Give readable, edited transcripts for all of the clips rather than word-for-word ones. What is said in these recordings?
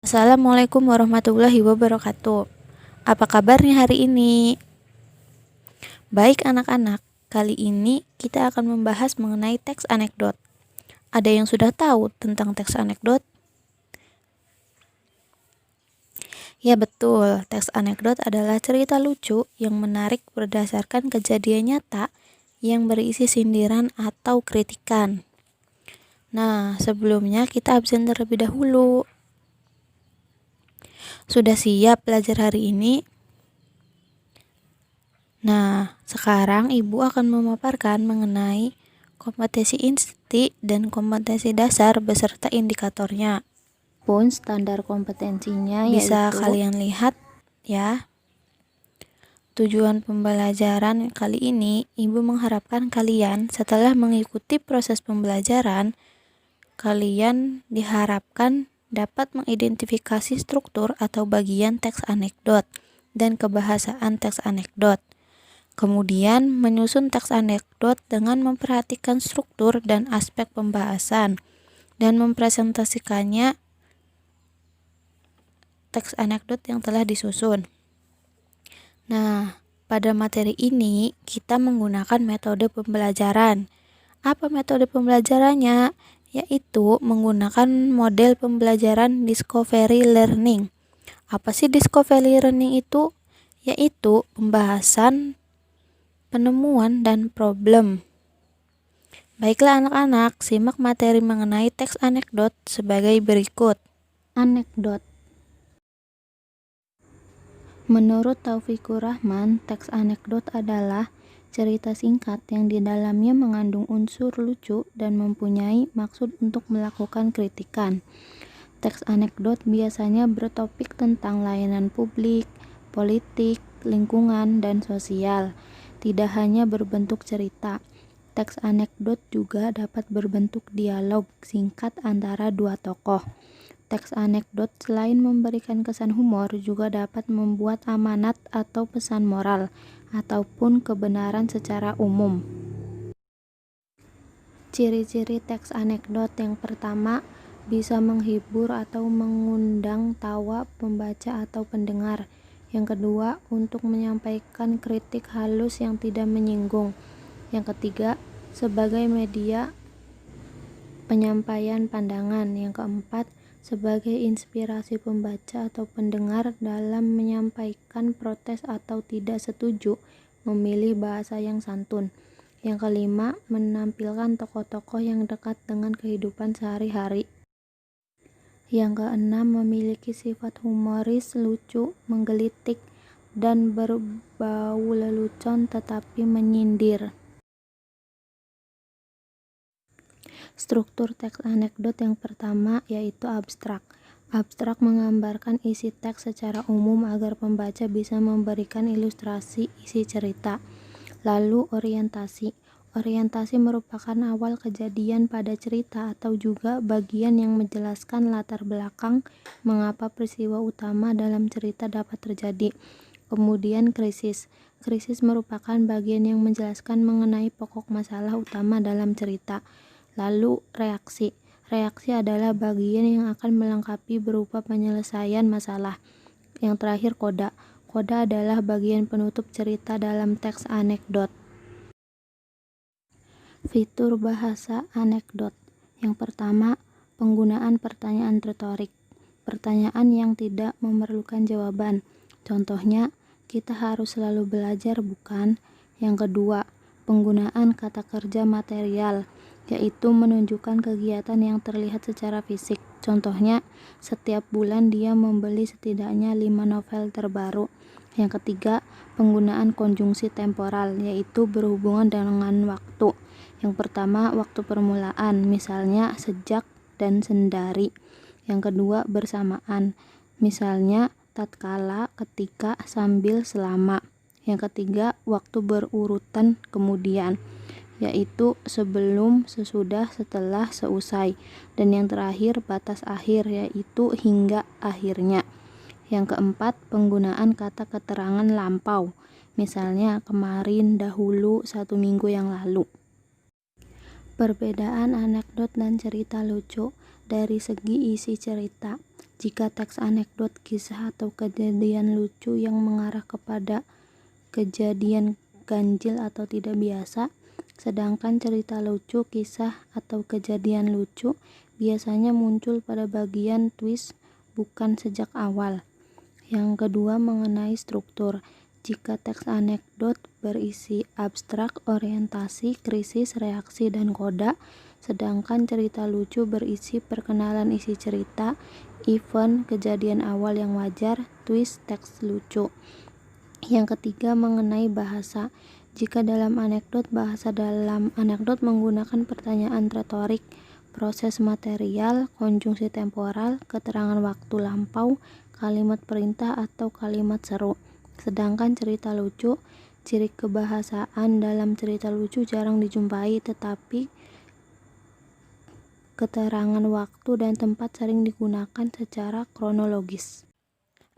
Assalamualaikum warahmatullahi wabarakatuh. Apa kabarnya hari ini? Baik anak-anak, kali ini kita akan membahas mengenai teks anekdot. Ada yang sudah tahu tentang teks anekdot? Ya betul, teks anekdot adalah cerita lucu yang menarik berdasarkan kejadian nyata yang berisi sindiran atau kritikan. Nah, sebelumnya kita absen terlebih dahulu. Sudah siap belajar hari ini? Nah, sekarang Ibu akan memaparkan mengenai kompetensi inti dan kompetensi dasar beserta indikatornya. Pun standar kompetensinya Bisa yaitu kalian lihat ya. Tujuan pembelajaran kali ini, Ibu mengharapkan kalian setelah mengikuti proses pembelajaran, kalian diharapkan dapat mengidentifikasi struktur atau bagian teks anekdot dan kebahasaan teks anekdot. Kemudian menyusun teks anekdot dengan memperhatikan struktur dan aspek pembahasan dan mempresentasikannya teks anekdot yang telah disusun. Nah, pada materi ini kita menggunakan metode pembelajaran. Apa metode pembelajarannya? Yaitu menggunakan model pembelajaran discovery learning. Apa sih discovery learning itu? Yaitu pembahasan, penemuan, dan problem. Baiklah anak-anak, simak materi mengenai teks anekdot sebagai berikut. anekdot. Menurut Taufikur Rahman, teks anekdot adalah cerita singkat yang di dalamnya mengandung unsur lucu dan mempunyai maksud untuk melakukan kritikan. Teks anekdot biasanya bertopik tentang layanan publik, politik, lingkungan, dan sosial. Tidak hanya berbentuk cerita, teks anekdot juga dapat berbentuk dialog singkat antara dua tokoh. Teks anekdot selain memberikan kesan humor juga dapat membuat amanat atau pesan moral ataupun kebenaran secara umum. Ciri-ciri teks anekdot yang pertama, bisa menghibur atau mengundang tawa pembaca atau pendengar. Yang kedua, untuk menyampaikan kritik halus yang tidak menyinggung. Yang ketiga, sebagai media penyampaian pandangan. Yang keempat, sebagai inspirasi pembaca atau pendengar dalam menyampaikan protes atau tidak setuju, memilih bahasa yang santun. Yang kelima, menampilkan tokoh-tokoh yang dekat dengan kehidupan sehari-hari. Yang keenam, memiliki sifat humoris, lucu, menggelitik, dan berbau lelucon tetapi menyindir. Struktur teks anekdot yang pertama yaitu abstrak. Abstrak menggambarkan isi teks secara umum agar pembaca bisa memberikan ilustrasi isi cerita. Lalu orientasi. Orientasi merupakan awal kejadian pada cerita atau juga bagian yang menjelaskan latar belakang mengapa peristiwa utama dalam cerita dapat terjadi. Kemudian krisis. Krisis merupakan bagian yang menjelaskan mengenai pokok masalah utama dalam cerita. Lalu reaksi. Reaksi adalah bagian yang akan melengkapi berupa penyelesaian masalah. Yang terakhir koda. Koda adalah bagian penutup cerita dalam teks anekdot. Fitur bahasa anekdot. Yang pertama, penggunaan pertanyaan retorik. Pertanyaan yang tidak memerlukan jawaban. Contohnya, kita harus selalu belajar, bukan? Yang kedua, penggunaan kata kerja material, yaitu menunjukkan kegiatan yang terlihat secara fisik. Contohnya, setiap bulan dia membeli setidaknya 5 novel terbaru. Yang ketiga, penggunaan konjungsi temporal, yaitu berhubungan dengan waktu. Yang pertama, waktu permulaan, misalnya sejak dan sendari. Yang kedua, bersamaan, misalnya tatkala, ketika, sambil, selama. Yang ketiga, waktu berurutan kemudian, yaitu sebelum, sesudah, setelah, seusai. Dan yang terakhir, batas akhir, yaitu hingga akhirnya. Yang keempat, penggunaan kata keterangan lampau, misalnya kemarin, dahulu, 1 minggu yang lalu. Perbedaan anekdot dan cerita lucu dari segi isi cerita. Jika teks anekdot, kisah atau kejadian lucu yang mengarah kepada kejadian ganjil atau tidak biasa, sedangkan cerita lucu, kisah, atau kejadian lucu biasanya muncul pada bagian twist, bukan sejak awal. Yang kedua, mengenai struktur. Jika teks anekdot berisi abstrak, orientasi, krisis, reaksi, dan koda, sedangkan cerita lucu berisi perkenalan isi cerita, event, kejadian awal yang wajar, twist, teks lucu. Yang ketiga, mengenai bahasa. Jika dalam anekdot, bahasa dalam anekdot menggunakan pertanyaan retorik, proses material, konjungsi temporal, keterangan waktu lampau, kalimat perintah, atau kalimat seru. Sedangkan cerita lucu, ciri kebahasaan dalam cerita lucu jarang dijumpai, tetapi keterangan waktu dan tempat sering digunakan secara kronologis.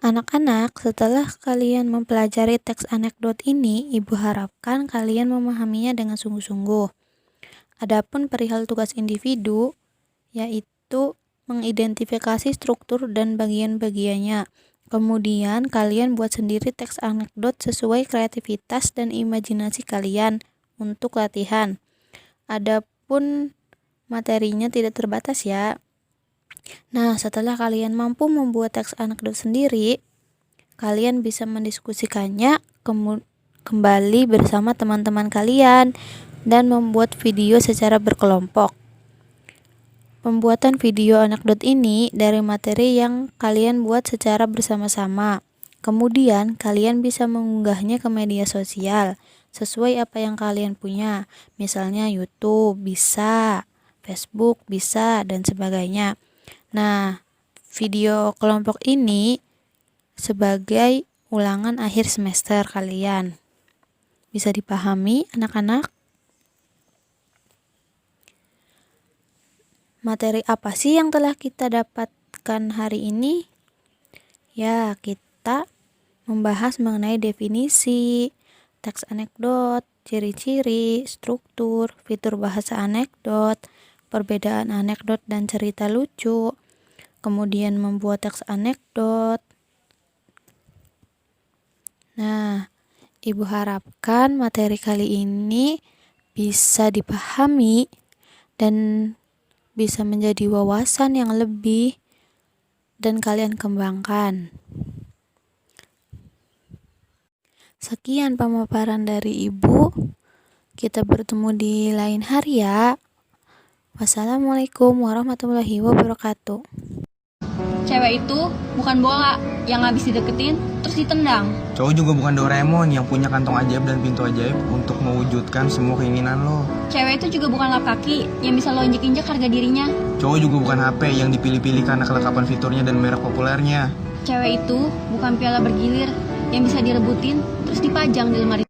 Anak-anak, setelah kalian mempelajari teks anekdot ini, Ibu harapkan kalian memahaminya dengan sungguh-sungguh. Adapun perihal tugas individu, yaitu mengidentifikasi struktur dan bagian-bagiannya. Kemudian kalian buat sendiri teks anekdot sesuai kreativitas dan imajinasi kalian untuk latihan. Adapun materinya tidak terbatas ya. Nah, setelah kalian mampu membuat teks anekdot sendiri, kalian bisa mendiskusikannya kembali bersama teman-teman kalian dan membuat video secara berkelompok. Pembuatan video anekdot ini dari materi yang kalian buat secara bersama-sama. Kemudian kalian bisa mengunggahnya ke media sosial sesuai apa yang kalian punya. Misalnya YouTube bisa, Facebook bisa, dan sebagainya. Nah, video kelompok ini sebagai ulangan akhir semester kalian. Bisa dipahami anak-anak? Materi apa sih yang telah kita dapatkan hari ini? Ya, kita membahas mengenai definisi, teks anekdot, ciri-ciri, struktur, fitur bahasa anekdot, perbedaan anekdot dan cerita lucu, kemudian membuat teks anekdot. Nah, Ibu harapkan materi kali ini bisa dipahami dan bisa menjadi wawasan yang lebih dan kalian kembangkan. Sekian pemaparan dari Ibu. Kita bertemu di lain hari ya. Wassalamualaikum warahmatullahi wabarakatuh. Cewek itu bukan bola yang habis dideketin terus ditendang. Cowok juga bukan Doraemon yang punya kantong ajaib dan pintu ajaib untuk mewujudkan semua keinginan lo. Cewek itu juga bukan lap kaki yang bisa lo injek-injek harga dirinya. Cowok juga bukan HP yang dipilih-pilih karena kelengkapan fiturnya dan merek populernya. Cewek itu bukan piala bergilir yang bisa direbutin terus dipajang di lemari.